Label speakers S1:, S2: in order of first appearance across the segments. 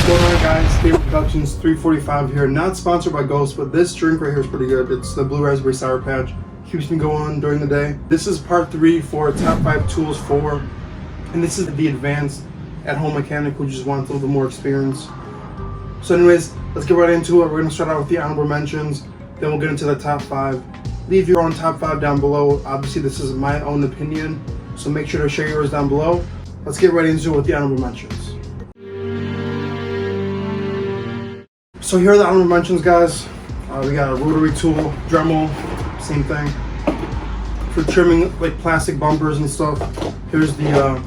S1: What's going on, guys? Favorite Productions 345 here. Not sponsored by Ghost, but this drink right here is pretty good. It's the Blue Raspberry Sour Patch. Keeps me going during the day. This is part 3 for top 5 tools for, and this is the advanced at-home mechanic who just wants a little bit more experience. So anyways, let's get right into it. We're going to start out with the honorable mentions, then we'll get into the top 5. Leave your own top 5 down below. Obviously, this is my own opinion, so make sure to share yours down below. Let's get right into it with the honorable mentions. So here are the honorable mentions, guys. We got a rotary tool, Dremel, same thing. For trimming like plastic bumpers and stuff. Here's the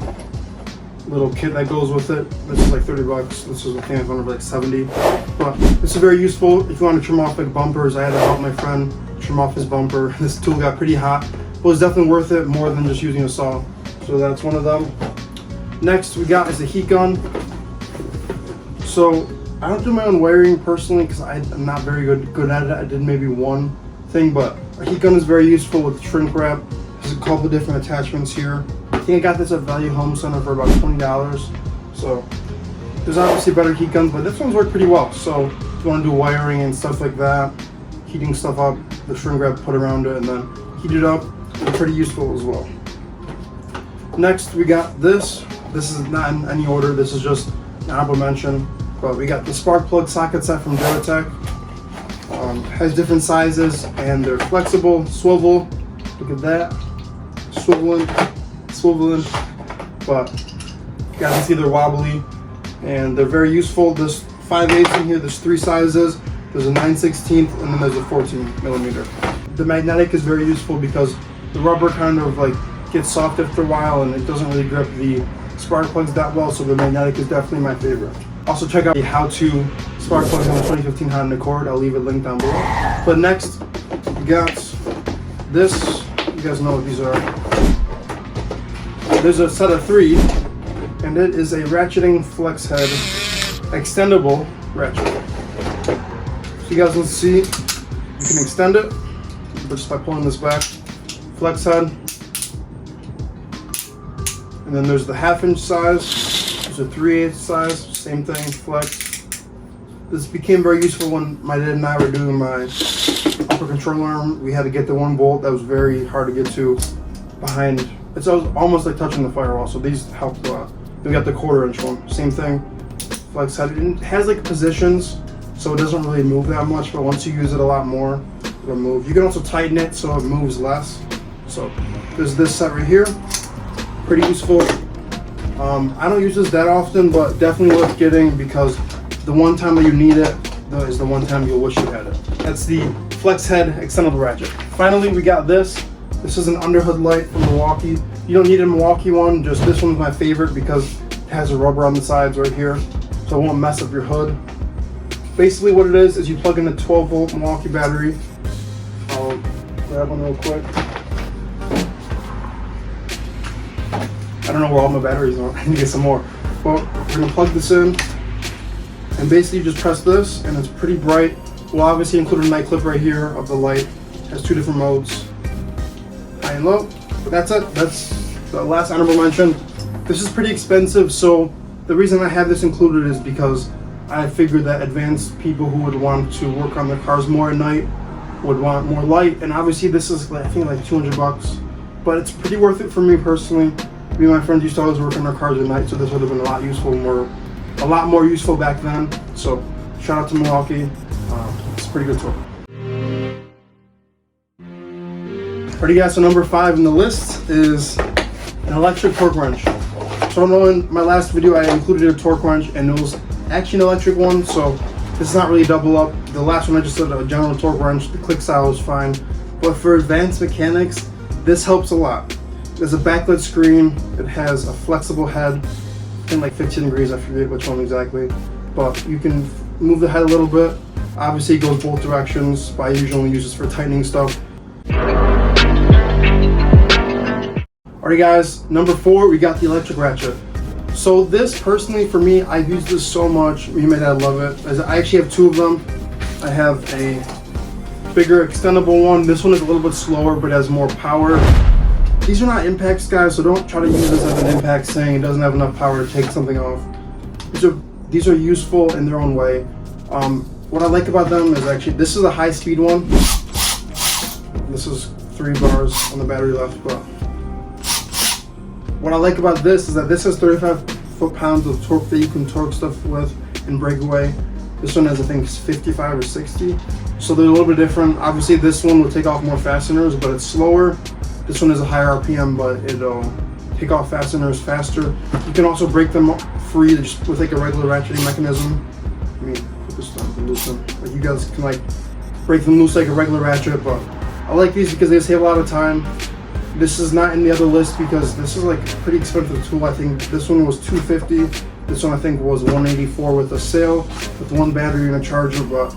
S1: little kit that goes with it. This is like 30 bucks. This is a can for like 70. But this is very useful if you want to trim off like bumpers. I had to help my friend trim off his bumper. This tool got pretty hot, but it's definitely worth it more than just using a saw. So that's one of them. Next we got is a heat gun. So I don't do my own wiring personally because I'm not very good at it. I did maybe one thing, but a heat gun is very useful with shrink wrap. There's a couple different attachments here. I think I got this at Value Home Center for about $20. So there's obviously better heat guns, but this one's worked pretty well. So if you want to do wiring and stuff like that, heating stuff up, the shrink wrap put around it and then heat it up, it's pretty useful as well. Next we got this. This is not in any order. This is just an honorable mention. But we got the spark plug socket set from Ratchet. Has different sizes and they're flexible, swivel. Look at that, swiveling. But you guys can see they're wobbly and they're very useful. There's 5/8 in here. There's 3 sizes. There's a 9/16 and then there's a 14mm. The magnetic is very useful because the rubber kind of like gets soft after a while and it doesn't really grip the spark plugs that well. So the magnetic is definitely my favorite. Also check out the how-to spark plugs on the 2015 Honda Accord. I'll leave it linked down below. But next, we got this. You guys know what these are. There's a set of 3, and it is a ratcheting flex head extendable ratchet. So you guys can see, you can extend it just by pulling this back. Flex head. And then there's the 1/2-inch size. There's a 3/8 size. Same thing, flex. This became very useful when my dad and I were doing my upper control arm. We had to get the 1 bolt that was very hard to get to behind. It's almost like touching the firewall, so these helped a lot. We got the 1/4-inch one, same thing. Flex head. It has like positions, so it doesn't really move that much, but once you use it a lot more, it'll move. You can also tighten it so it moves less. So there's this set right here, pretty useful. I don't use this that often, but definitely worth getting because the one time that you need it is the one time you'll wish you had it. That's the flex head extendable ratchet. Finally, we got this. This is an underhood light from Milwaukee. You don't need a Milwaukee one, just this one's my favorite because it has a rubber on the sides right here, so it won't mess up your hood. Basically what it is you plug in a 12-volt Milwaukee battery. I'll grab one real quick. I don't know where all my batteries are. I need to get some more. Well, we're gonna plug this in, and basically you just press this, and it's pretty bright. We'll obviously include a night clip right here of the light. It has 2 different modes, high and low. But that's it. That's the last honorable mention. This is pretty expensive, so the reason I have this included is because I figured that advanced people who would want to work on their cars more at night would want more light, and obviously this is I think like 200 bucks, but it's pretty worth it for me personally. Me and my friends used to always work on our cars at night, so this would have been a lot more useful back then. So shout out to Milwaukee. It's a pretty good tool. Alrighty guys, so number 5 in the list is an electric torque wrench. So I know in my last video I included a torque wrench and it was actually an electric one, so this is not really double up. The last one I just said a general torque wrench, the click style is fine. But for advanced mechanics, this helps a lot. There's a backlit screen, it has a flexible head in like 15 degrees, I forget which one exactly, but you can move the head a little bit. Obviously it goes both directions, but I usually use this for tightening stuff. Alright guys, number 4, we got the electric ratchet. So this personally for me, I've used this so much, me and my dad love it. I actually have 2 of them. I have a bigger extendable one. This one is a little bit slower but has more power. These are not impacts, guys, so don't try to use this as an impact saying it doesn't have enough power to take something off. These are these are useful in their own way. What I like about them is actually, this is a high speed one. This is 3 bars on the battery left, but what I like about this is that this has 35 foot-pounds of torque that you can torque stuff with in breakaway. This one has, I think, 55 or 60. So they're a little bit different. Obviously, this one will take off more fasteners, but it's slower. This one is a higher RPM, but it'll take off fasteners faster. You can also break them free just with like a regular ratcheting mechanism. Let me put this down and loosen. Like you guys can like break them loose like a regular ratchet, but I like these because they save a lot of time. This is not in the other list because this is like a pretty expensive tool. I think this one was $250. This one I think was $184 with a sale, with 1 battery and a charger, but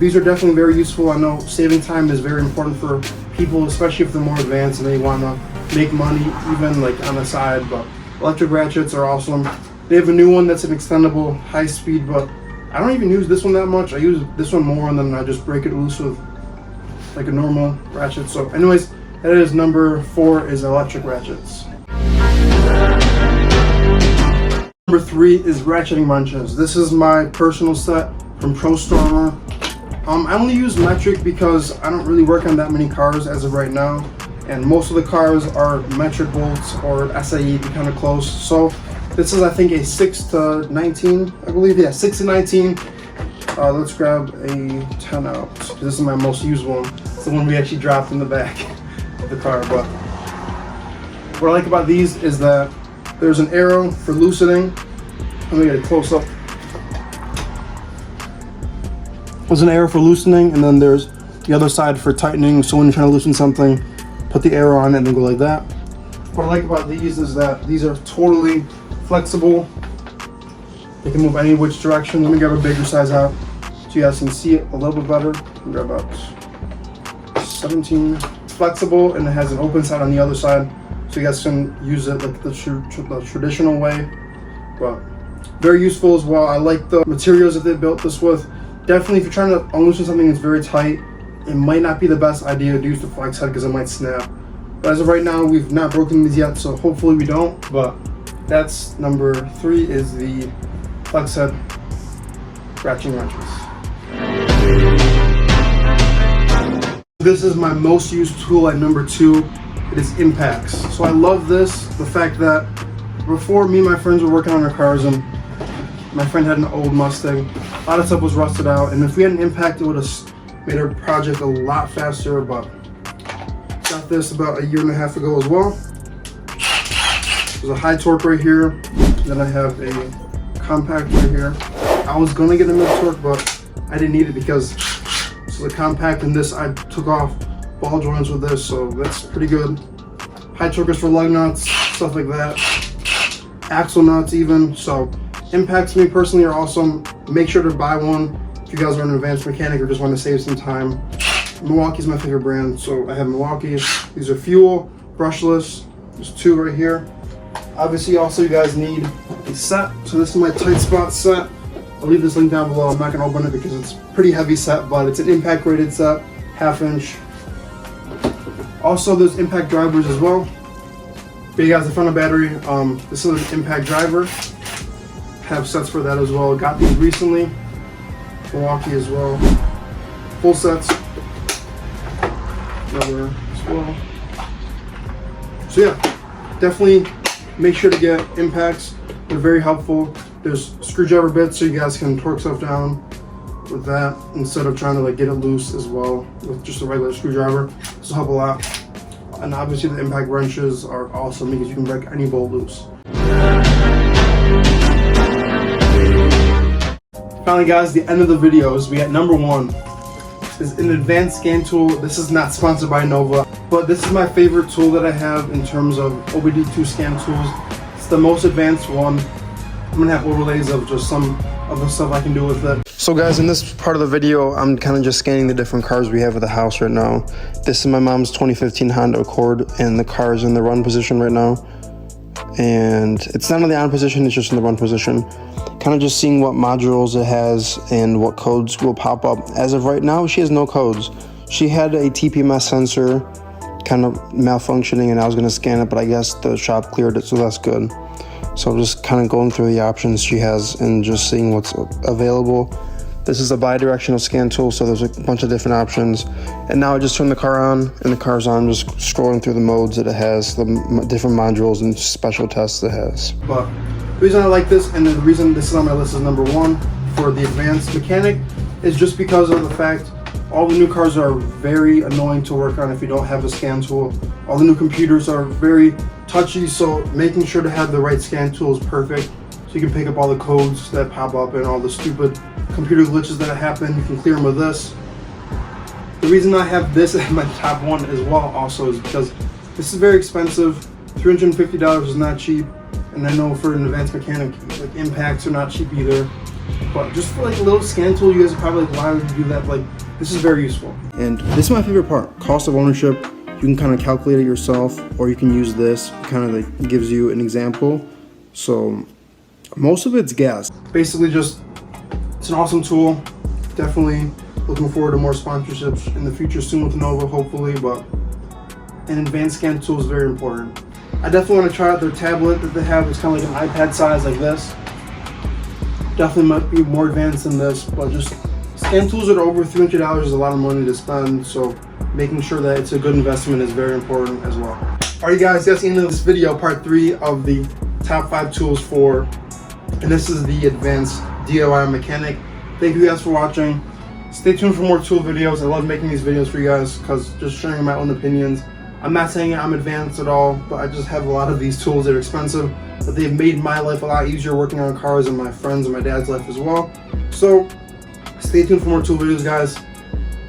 S1: these are definitely very useful. I know saving time is very important for people, especially if they're more advanced and they want to make money even like on the side, but electric ratchets are awesome. They have a new one that's an extendable high speed, but I don't even use this one that much. I use this one more and then I just break it loose with like a normal ratchet. So anyways, that is number 4 is electric ratchets. Number 3 is ratcheting wrenches. This is my personal set from Pro Stormer. I only use metric because I don't really work on that many cars as of right now, and most of the cars are metric bolts or SAE, kind of close. So this is, I think, a 6 to 19, I believe. Yeah, 6 to 19. Let's grab a 10 out. This is my most used one. It's the one we actually dropped in the back of the car. But what I like about these is that there's an arrow for loosening. Let me get a close up. There's an arrow for loosening, and then there's the other side for tightening. So when you're trying to loosen something, put the arrow on it and then go like that. What I like about these is that these are totally flexible. They can move any which direction. Let me grab a bigger size out so you guys can see it a little bit better. Grab about 17. It's flexible and it has an open side on the other side, so you guys can use it like the traditional way. But very useful as well. I like the materials that they built this with. Definitely, if you're trying to unloosen something that's very tight, it might not be the best idea to use the flex head because it might snap. But as of right now, we've not broken these yet, so hopefully we don't. But that's number 3 is the flex head ratcheting wrenches. This is my most used tool at number 2. It is impacts. So I love this, the fact that before me and my friends were working on our cars, and my friend had an old Mustang. A lot of stuff was rusted out, and if we had an impact, it would have made our project a lot faster. But got this about 1.5 years ago as well. There's a high torque right here. Then I have a compact right here. I was gonna get a mid torque, but I didn't need it because this is a compact, and this I took off ball joints with this, so that's pretty good. High torque is for lug nuts, stuff like that. Axle nuts even. So impacts, me personally, are awesome. Make sure to buy one if you guys are an advanced mechanic or just want to save some time. Milwaukee's my favorite brand, so I have Milwaukee. These are fuel, brushless. There's 2 right here. Obviously, also you guys need a set. So this is my tight spot set. I'll leave this link down below. I'm not gonna open it because it's a pretty heavy set, but it's an impact rated set, 1/2 inch. Also, there's impact drivers as well. But you guys, I found a battery. This is an impact driver. Have sets for that as well. Got these recently. Milwaukee as well. Full sets. Another as well. So yeah, definitely make sure to get impacts. They're very helpful. There's screwdriver bits so you guys can torque stuff down with that instead of trying to like get it loose as well with just a regular screwdriver. This will help a lot. And obviously the impact wrenches are awesome because you can break any bolt loose. Finally guys, the end of the videos, we at number 1 is an advanced scan tool. This is not sponsored by Nova, but this is my favorite tool that I have in terms of OBD2 scan tools. It's the most advanced one. I'm gonna have overlays of just some of the stuff I can do with it. So guys, in this part of the video, I'm kind of just scanning the different cars we have at the house right now. This is my mom's 2015 Honda Accord, and the car is in the run position right now. And it's not in the on position, it's just in the run position. Kind of just seeing what modules it has and what codes will pop up. As of right now, she has no codes. She had a TPMS sensor kind of malfunctioning and I was gonna scan it, but I guess the shop cleared it, so that's good. So just kind of going through the options she has and just seeing what's available. This is a bi-directional scan tool, so there's a bunch of different options. And now I just turn the car on, and the car's on, just scrolling through the modes that it has, the different modules and special tests it has. But the reason I like this, and the reason this is on my list as number one for the advanced mechanic, is just because of the fact all the new cars are very annoying to work on if you don't have a scan tool. All the new computers are very touchy, so making sure to have the right scan tool is perfect. So you can pick up all the codes that pop up and all the stupid computer glitches that happen. You can clear them with this. The reason I have this at my top one as well also is because this is very expensive. $350 is not cheap, and I know for an advanced mechanic, like impacts are not cheap either. But just for like a little scan tool, you guys are probably like, why would you do that? Like, this is very useful. And this is my favorite part, cost of ownership. You can kind of calculate it yourself, or you can use this. It kind of like gives you an example. So most of it's gas. Basically just, it's an awesome tool. Definitely looking forward to more sponsorships in the future soon with Nova, hopefully, but an advanced scan tool is very important. I definitely want to try out their tablet that they have. It's kind of like an iPad size like this. Definitely might be more advanced than this, but just scan tools that are over $300 is a lot of money to spend, so making sure that it's a good investment is very important as well. Alright guys, that's the end of this video, part 3 of the top 5 tools for, and this is the advanced DIY mechanic. Thank you guys for watching. Stay tuned for more tool videos. I love making these videos for you guys because just sharing my own opinions. I'm not saying I'm advanced at all, but I just have a lot of these tools that are expensive, but they've made my life a lot easier working on cars and my friends and my dad's life as well. So stay tuned for more tool videos, guys.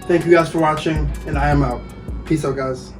S1: Thank you guys for watching, and I am out. Peace out, guys.